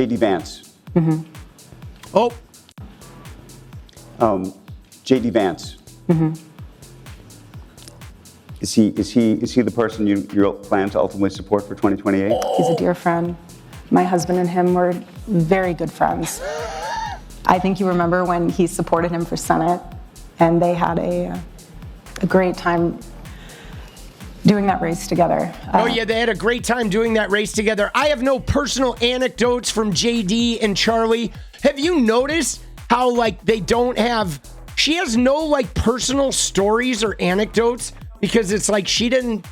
JD Vance. Mm-hmm. Oh. JD Vance. Mm-hmm. Is he the person you plan to ultimately support for 2028? He's a dear friend. My husband and him were very good friends. I think you remember when he supported him for Senate, and they had a great time doing that race together. Oh yeah, they had a great time doing that race together. I have no personal anecdotes from JD and Charlie. Have you noticed how like they don't have, she has no like personal stories or anecdotes? Because it's like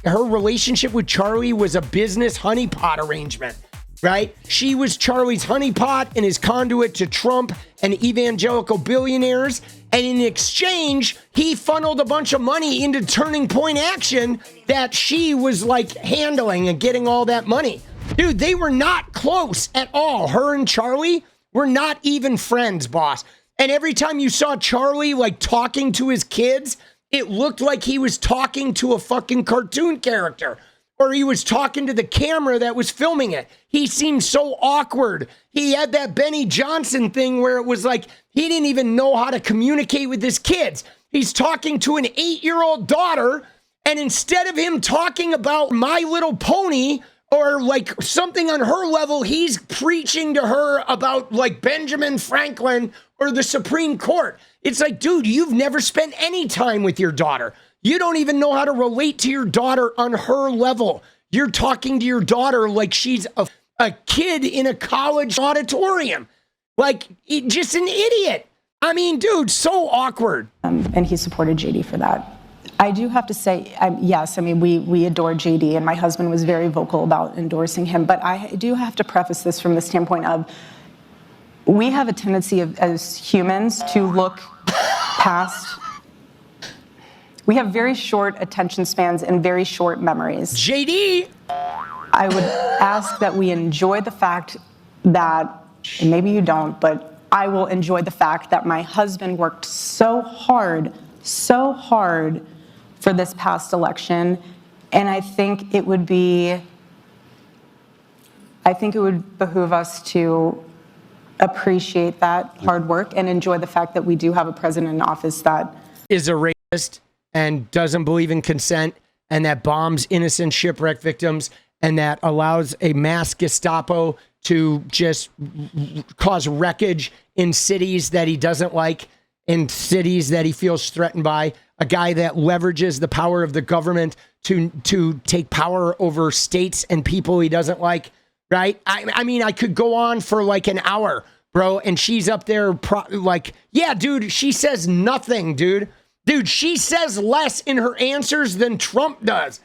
her relationship with Charlie was a business honeypot arrangement, right? She was Charlie's honeypot and his conduit to Trump and evangelical billionaires. And in exchange, he funneled a bunch of money into Turning Point Action that she was like handling and getting all that money. Dude, they were not close at all. Her and Charlie were not even friends, boss. And every time you saw Charlie like talking to his kids, it looked like he was talking to a fucking cartoon character, or he was talking to the camera that was filming it. He seemed so awkward. He had that Benny Johnson thing where it was like he didn't even know how to communicate with his kids. He's talking to an 8-year-old daughter, and instead of him talking about My Little Pony or like something on her level, he's preaching to her about like Benjamin Franklin or the Supreme Court. It's like, dude, you've never spent any time with your daughter. You don't even know how to relate to your daughter on her level. You're talking to your daughter like she's a kid in a college auditorium. Like, just an idiot. I mean, dude, so awkward. And he supported JD for that. I do have to say, yes, I mean, we adore JD, and my husband was very vocal about endorsing him. But I do have to preface this from the standpoint of, we have a tendency as humans to look past. We have very short attention spans and very short memories. JD! I would ask that we enjoy the fact that, and maybe you don't, but I will enjoy the fact that my husband worked so hard for this past election. And I think it would behoove us to appreciate that hard work and enjoy the fact that we do have a president in office that is a racist and doesn't believe in consent, and that bombs innocent shipwreck victims, and that allows a mass Gestapo to just cause wreckage in cities that he doesn't like, in cities that he feels threatened by, a guy that leverages the power of the government to take power over states and people he doesn't like. Right? I mean, I could go on for like an hour, bro, and she's up there like, yeah, dude, she says nothing, dude. Dude, she says less in her answers than Trump does.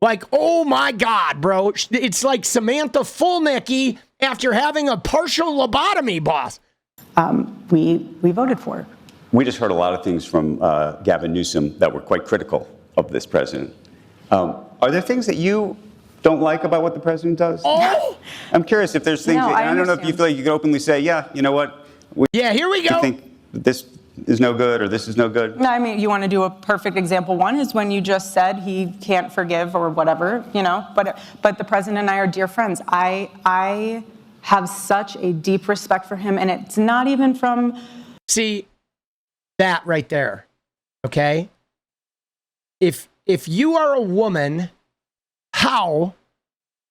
Like, oh my God, bro. It's like Samantha 𝗙𝗎🗫 after having a partial lobotomy, boss. We voted for. We just heard a lot of things from Gavin Newsom that were quite critical of this president. Are there things that you don't like about what the president does? Oh! I'm curious if there's things, I don't know if you feel like you could openly say, yeah, you know what? Yeah, here we go. I think this is no good or this is no good. No, I mean, you want to do a perfect example. One is when you just said he can't forgive or whatever, you know, but the president and I are dear friends. I have such a deep respect for him, and it's not even from... See, that right there, okay? If you are a woman, how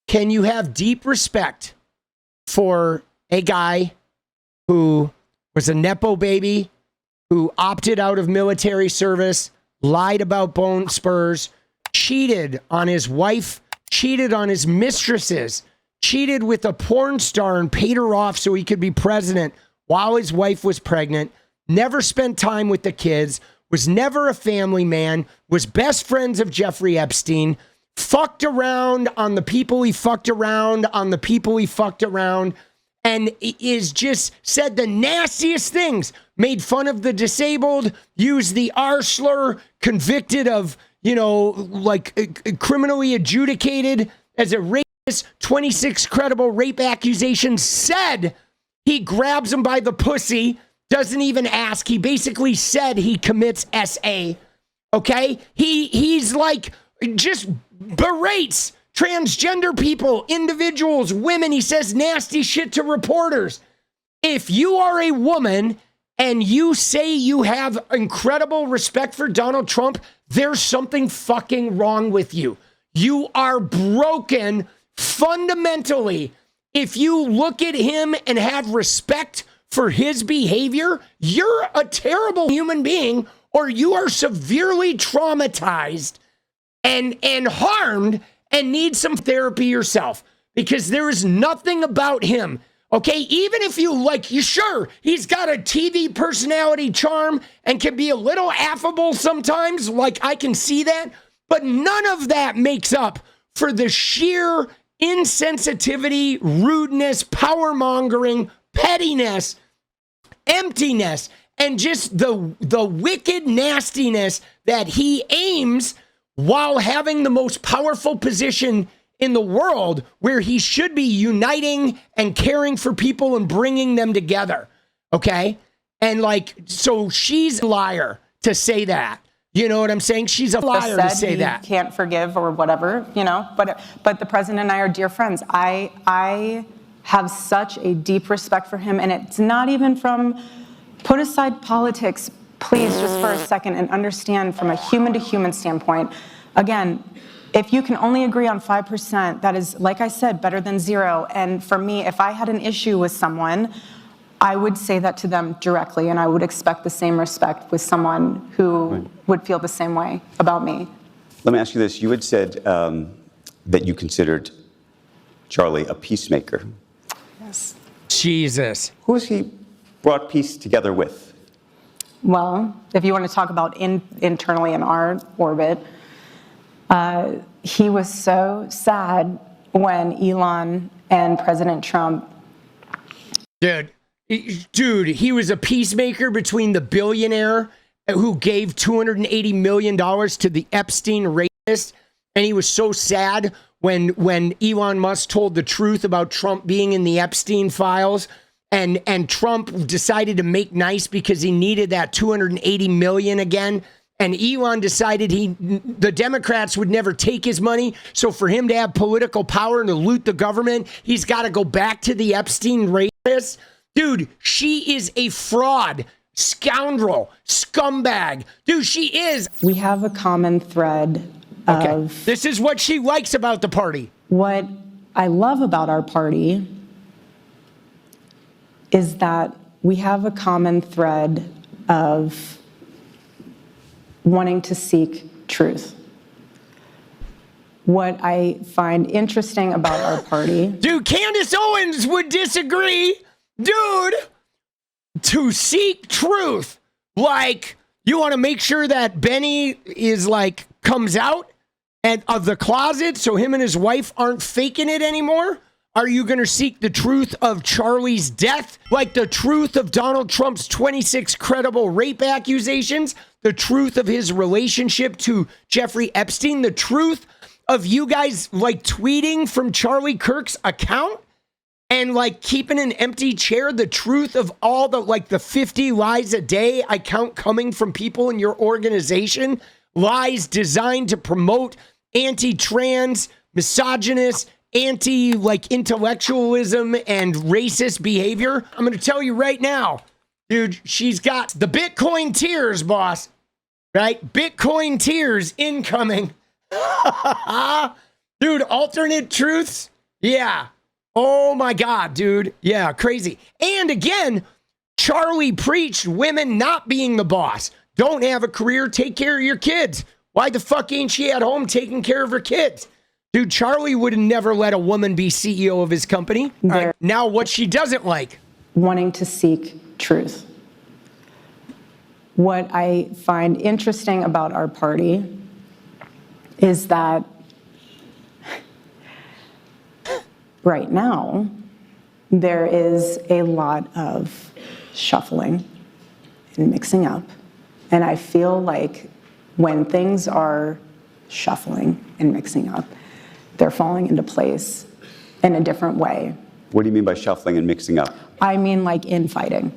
can you have deep respect for a guy who was a Nepo baby, who opted out of military service, lied about bone spurs, cheated on his wife, cheated on his mistresses, cheated with a porn star and paid her off so he could be president while his wife was pregnant, never spent time with the kids, was never a family man, was best friends of Jeffrey Epstein, fucked around on the people he fucked around on the people he fucked around, and is just said the nastiest things, made fun of the disabled, used the R slur, convicted of, you know, like criminally adjudicated as a rapist, 26 credible rape accusations, said he grabs him by the pussy, doesn't even ask. He basically said he commits SA. Okay? He's like, just berates transgender people, individuals, women. He says nasty shit to reporters. If you are a woman and you say you have incredible respect for Donald Trump, there's something fucking wrong with you. You are broken fundamentally. If you look at him and have respect for his behavior, you're a terrible human being, or you are severely traumatized and harmed and need some therapy yourself, because there is nothing about him. Okay, even if you like, you sure he's got a TV personality charm and can be a little affable sometimes, like I can see that, but none of that makes up for the sheer insensitivity, rudeness, power mongering, pettiness, emptiness, and just the wicked nastiness that he aims while having the most powerful position in the world, where he should be uniting and caring for people and bringing them together. Okay. And like, so she's a liar to say that. You know what I'm saying? She's a liar to say that. Can't forgive or whatever, you know, but the president and I are dear friends. I have such a deep respect for him, and it's not even from, put aside politics, please, just for a second, and understand from a human to human standpoint. Again, if you can only agree on 5%, that is, like I said, better than zero. And for me, if I had an issue with someone, I would say that to them directly, and I would expect the same respect with someone who would feel the same way about me. Let me ask you this. You had said that you considered Charlie a peacemaker. Yes. Jesus. Who has he brought peace together with? Well, if you want to talk about internally in our orbit, he was so sad when Elon and President Trump. Dude, he was a peacemaker between the billionaire who gave $280 million to the Epstein rapist. And he was so sad when Elon Musk told the truth about Trump being in the Epstein files. And Trump decided to make nice because he needed that $280 million again. And Elon decided the Democrats would never take his money. So for him to have political power and to loot the government, he's got to go back to the Epstein rapist. Dude, she is a fraud, scoundrel, scumbag. Dude, she is. We have a common thread of. This is what she likes about the party. What I love about our party is that we have a common thread of wanting to seek truth. What I find interesting about our party. Dude, Candace Owens would disagree. Dude, to seek truth. Like, you want to make sure that Benny is like, comes out of the closet so him and his wife aren't faking it anymore? Are you going to seek the truth of Charlie's death? Like the truth of Donald Trump's 26 credible rape accusations? The truth of his relationship to Jeffrey Epstein? The truth of you guys like tweeting from Charlie Kirk's account? And like keeping an empty chair? The truth of all the like the 50 lies a day I count coming from people in your organization? Lies designed to promote anti-trans, misogynist, anti-intellectualism and racist behavior. I'm going to tell you right now, dude, she's got the Bitcoin tears, boss. Right? Bitcoin tears incoming. Dude, alternate truths? Yeah. Oh my God, dude. Yeah, crazy. And again, Charlie preached women not being the boss. Don't have a career, take care of your kids. Why the fuck ain't she at home taking care of her kids? Dude, Charlie would have never let a woman be CEO of his company. Now what she doesn't like. Wanting to seek truth. What I find interesting about our party is that right now there is a lot of shuffling and mixing up. And I feel like when things are shuffling and mixing up, they're falling into place in a different way. What do you mean by shuffling and mixing up? I mean like infighting.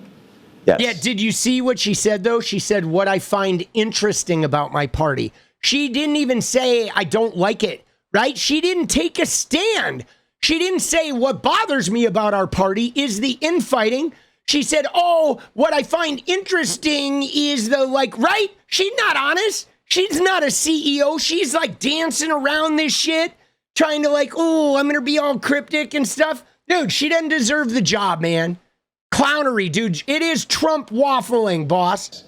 Yes. Yeah, did you see what she said, though? She said, what I find interesting about my party. She didn't even say, I don't like it. right? She didn't take a stand. She didn't say, what bothers me about our party is the infighting. She said, oh, what I find interesting is the right? She's not honest. She's not a CEO. She's like dancing around this shit, trying to oh, I'm going to be all cryptic and stuff. Dude, she doesn't deserve the job, man. Clownery, dude. It is Trump waffling, boss.